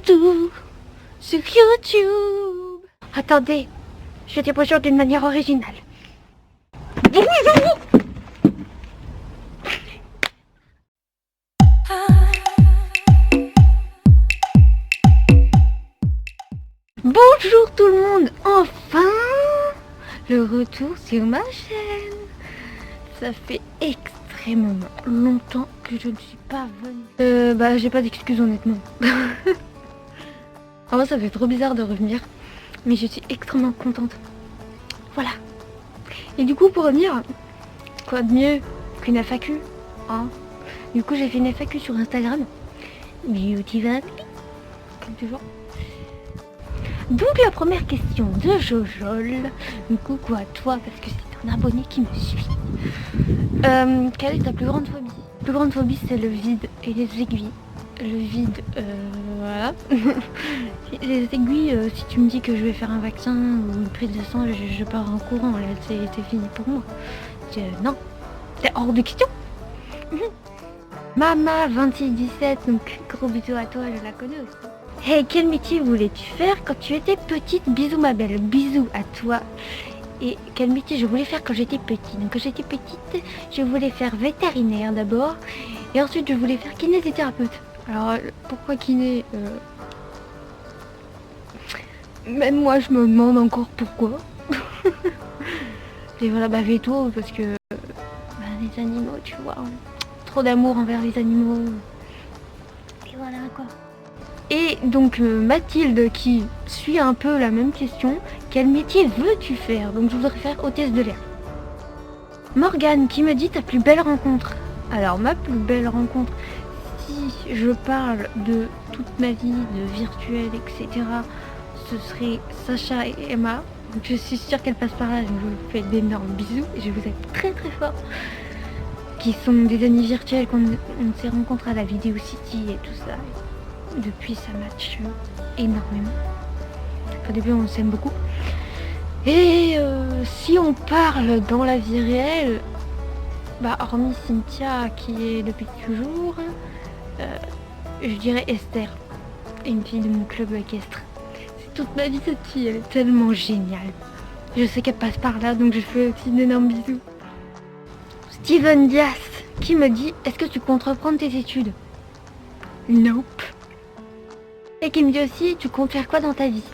retour sur YouTube. Attendez, je vais dire bonjour d'une manière originale. Bonjour. Bonjour tout le monde, enfin le retour sur ma chaîne. Ça fait extrêmement longtemps que je ne suis pas venue. J'ai pas d'excuses honnêtement. En vrai ça fait trop bizarre de revenir, mais je suis extrêmement contente. Voilà. Et du coup pour revenir, quoi de mieux qu'une FAQ hein. Du coup j'ai fait une FAQ sur Instagram. Beauty Vap, comme toujours. Donc la première question de Jojol, coucou à toi parce que c'est un abonné qui me suit. Quelle est ta plus grande phobie? La plus grande phobie c'est le vide et les aiguilles. Le vide, voilà. Les aiguilles, si tu me dis que je vais faire un vaccin ou une prise de sang, je pars en courant, là c'est fini pour moi. Non, c'est hors de question. Mama 2617, donc gros bisous à toi, je la connais aussi. Hey, quel métier voulais-tu faire quand tu étais petite? Bisous ma belle, bisous à toi. Et quel métier je voulais faire quand j'étais petite? Donc quand j'étais petite, je voulais faire vétérinaire d'abord. Et ensuite je voulais faire kinésithérapeute. Alors pourquoi kiné Même moi je me demande encore pourquoi. Et voilà, veto parce que les animaux, tu vois. Trop d'amour envers les animaux. Et voilà quoi. Et donc Mathilde qui suit un peu la même question, quel métier veux-tu faire? Donc je voudrais faire hôtesse de l'air. Morgane qui me dit ta plus belle rencontre. Alors ma plus belle rencontre, si je parle de toute ma vie, de virtuel, etc., ce serait Sacha et Emma. Donc je suis sûre qu'elles passent par là, donc je vous fais d'énormes bisous et je vous aime très très fort. Qui sont des amis virtuels qu'on s'est rencontrés à la Vidéo City et tout ça. Depuis ça match énormément. Au début on s'aime beaucoup. Et si on parle dans la vie réelle, hormis Cynthia qui est depuis toujours, je dirais Esther, une fille de mon club équestre. C'est toute ma vie cette fille, elle est tellement géniale. Je sais qu'elle passe par là donc je fais aussi d'énormes bisous. Steven Dias qui me dit est-ce que tu comptes reprendre tes études? Nope. Et qui me dit aussi, tu comptes faire quoi dans ta vie?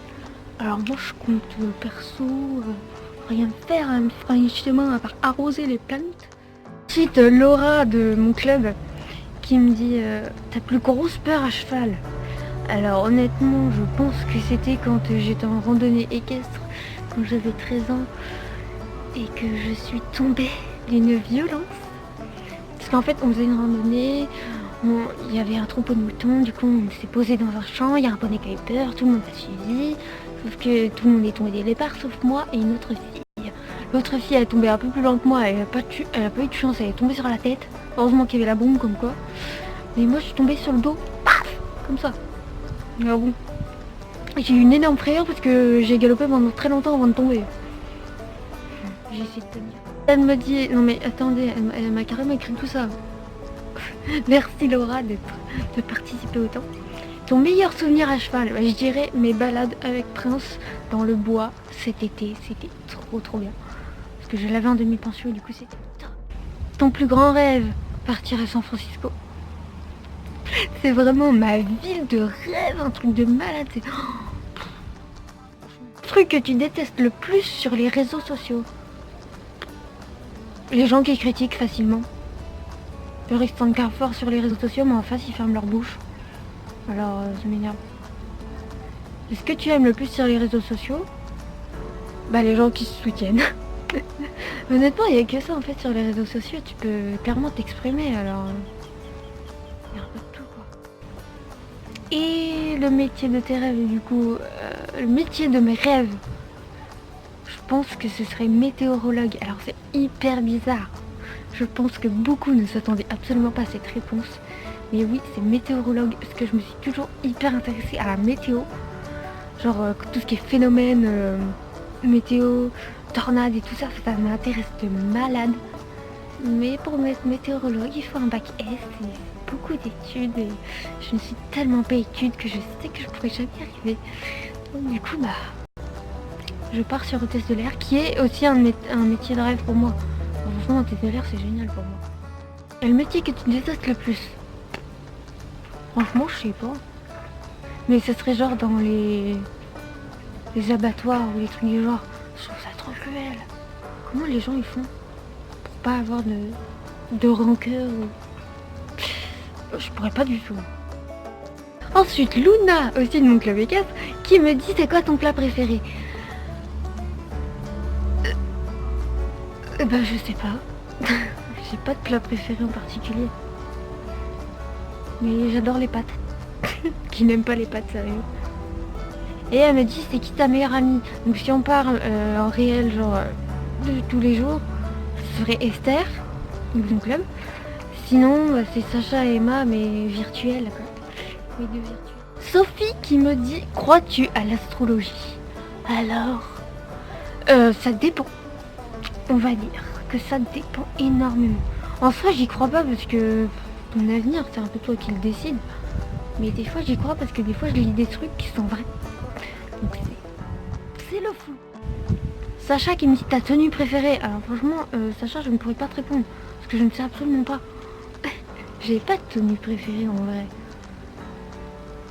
Alors moi je compte perso, rien faire, justement à part arroser les plantes. Ensuite Laura de mon club qui me dit, ta plus grosse peur à cheval? Alors honnêtement je pense que c'était quand j'étais en randonnée équestre, quand j'avais 13 ans et que je suis tombée d'une violence. Parce qu'en fait on faisait une randonnée. Il y avait un troupeau de moutons, du coup on s'est posé dans un champ, il y a un poney qui a eu peur, tout le monde a suivi, sauf que tout le monde est tombé des léopards, sauf moi et une autre fille. L'autre fille elle est tombée un peu plus loin que moi, elle a pas eu de chance, elle est tombée sur la tête, heureusement qu'il y avait la bombe comme quoi. Mais moi je suis tombée sur le dos, paf, comme ça. Alors bon, j'ai eu une énorme frayeur parce que j'ai galopé pendant très longtemps avant de tomber. J'ai essayé de tenir. Elle me dit, non mais attendez, elle m'a carrément écrit tout ça. Merci Laura de participer autant. Ton meilleur souvenir à cheval? Je dirais mes balades avec Prince dans le bois cet été. C'était trop bien. Parce que je l'avais en demi-pension et du coup c'était top. Ton plus grand rêve? Partir à San Francisco. C'est vraiment ma ville de rêve, un truc de malade. C'est le truc que tu détestes le plus sur les réseaux sociaux. Les gens qui critiquent facilement. Le restant de Carrefour sur les réseaux sociaux, mais en face ils ferment leur bouche. Alors ça m'énerve. Ce que tu aimes le plus sur les réseaux sociaux? Les gens qui se soutiennent. Honnêtement il n'y a que ça en fait sur les réseaux sociaux, tu peux clairement t'exprimer alors. Il y a un peu de tout quoi. Et le métier de tes rêves du coup, le métier de mes rêves, je pense que ce serait météorologue. Alors c'est hyper bizarre. Je pense que beaucoup ne s'attendaient absolument pas à cette réponse. Mais oui, c'est météorologue, parce que je me suis toujours hyper intéressée à la météo. Genre tout ce qui est phénomène, météo, tornades et tout ça, ça m'intéresse de malade. Mais pour être météorologue, il faut un bac S et beaucoup d'études. Et je ne suis tellement pas étude que je sais que je pourrais jamais y arriver. Donc du coup, je pars sur hôtesse de l'air, qui est aussi un métier de rêve pour moi. Franchement, hôtesse de l'air, c'est génial pour moi. Et le métier que tu détestes le plus? Franchement, je sais pas. Mais ce serait genre dans les abattoirs ou les trucs du genre. Je trouve ça trop cruel. Comment les gens ils font pour pas avoir de rancœur ou... Je pourrais pas du tout. Ensuite, Luna, aussi de mon club ECAS, qui me dit c'est quoi ton plat préféré? Je sais pas. J'ai pas de plat préféré en particulier. Mais j'adore les pâtes. Qui n'aime pas les pâtes, sérieux. Et elle me dit c'est qui ta meilleure amie? Donc si on parle en réel, genre de tous les jours, ce serait Esther, donc mon club. Sinon c'est Sacha et Emma, mais virtuelles quoi. Les deux virtuelles. Sophie qui me dit crois-tu à l'astrologie? Alors ça dépend. On va dire que ça dépend énormément. En soi j'y crois pas parce que ton avenir c'est un peu toi qui le décide. Mais des fois j'y crois parce que des fois je lis des trucs qui sont vrais. Donc c'est le fou. Sacha qui me dit ta tenue préférée. Alors franchement Sacha je ne pourrais pas te répondre. Parce que je ne sais absolument pas. J'ai pas de tenue préférée en vrai.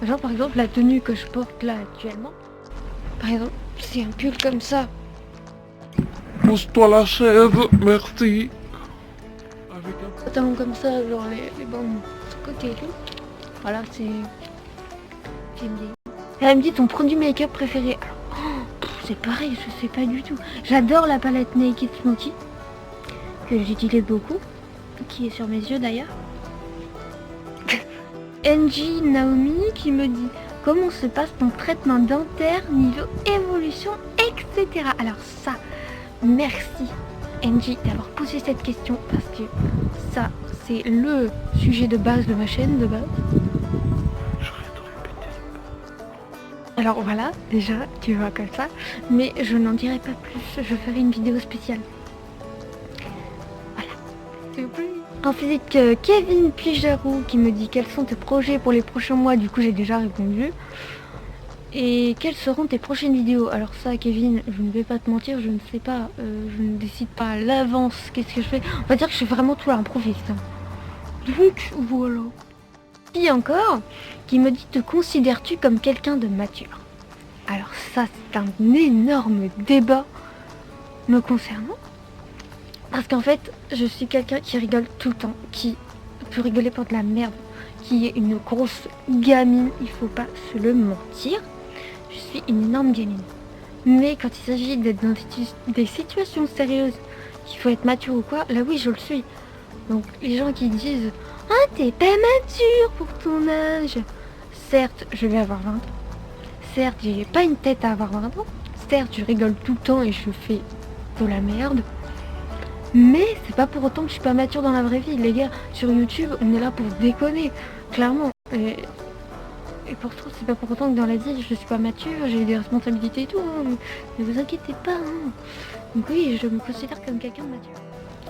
Genre par exemple la tenue que je porte là actuellement. Par exemple c'est un pull comme ça. Pose-toi la chaise, merci. Avec un Pantalon comme ça, genre les bandes sur le côté et tout. Voilà c'est... J'aime bien. Elle me dit ton produit make-up préféré. Alors, c'est pareil, je sais pas du tout. J'adore la palette Naked Smoky, que j'utilise beaucoup, qui est sur mes yeux d'ailleurs. NG Naomi qui me dit comment se passe ton traitement dentaire, niveau évolution, etc. Alors ça, merci NG d'avoir posé cette question parce que ça, c'est le sujet de base de ma chaîne de base. Alors voilà, déjà, tu vois comme ça, mais je n'en dirai pas plus, je ferai une vidéo spéciale. Voilà, s'il vous plaît. Ensuite, Kevin Pijarou qui me dit quels sont tes projets pour les prochains mois, du coup j'ai déjà répondu. Et quelles seront tes prochaines vidéos? Alors ça Kevin, je ne vais pas te mentir, je ne sais pas, je ne décide pas à l'avance qu'est-ce que je fais. On va dire que je fais vraiment tout à l'improviste. Donc voilà. Puis encore, qui me dit te considères-tu comme quelqu'un de mature? Alors ça c'est un énorme débat me concernant. Parce qu'en fait, je suis quelqu'un qui rigole tout le temps, qui peut rigoler pour de la merde, qui est une grosse gamine, il faut pas se le mentir. Je suis une énorme gamine. Mais quand il s'agit d'être dans des situations sérieuses, qu'il faut être mature ou quoi, là oui je le suis. Donc les gens qui disent « Ah t'es pas mature pour ton âge !» Certes, je vais avoir 20 ans. Certes, j'ai pas une tête à avoir 20 ans. Certes, je rigole tout le temps et je fais de la merde. Mais c'est pas pour autant que je suis pas mature dans la vraie vie. Les gars, sur YouTube, on est là pour déconner. Clairement. Et pourtant, c'est pas pour autant que dans la vie, je suis pas mature, j'ai des responsabilités et tout. Hein. Ne vous inquiétez pas. Hein. Donc oui, je me considère comme quelqu'un de mature.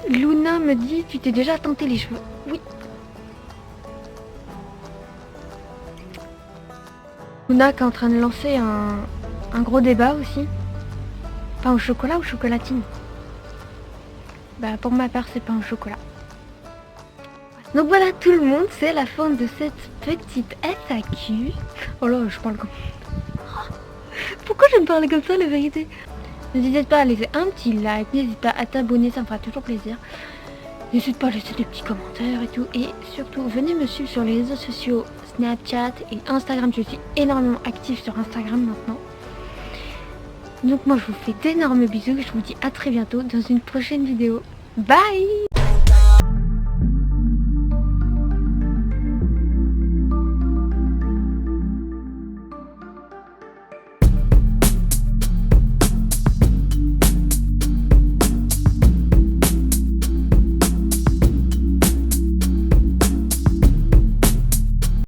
Luna me dit, tu t'es déjà teinté les cheveux? Oui. Luna qui est en train de lancer un gros débat aussi. Pain au chocolat ou chocolatine? Pour ma part c'est pain au chocolat. Donc voilà tout le monde, c'est la fin de cette petite FAQ. Oh là je parle comme... Pourquoi je me parle comme ça la vérité? N'hésite pas à laisser un petit like, n'hésite pas à t'abonner, ça me fera toujours plaisir. N'hésite pas à laisser des petits commentaires et tout. Et surtout venez me suivre sur les réseaux sociaux Snapchat et Instagram. Je suis énormément active sur Instagram maintenant. Donc moi je vous fais d'énormes bisous, je vous dis à très bientôt dans une prochaine vidéo. Bye!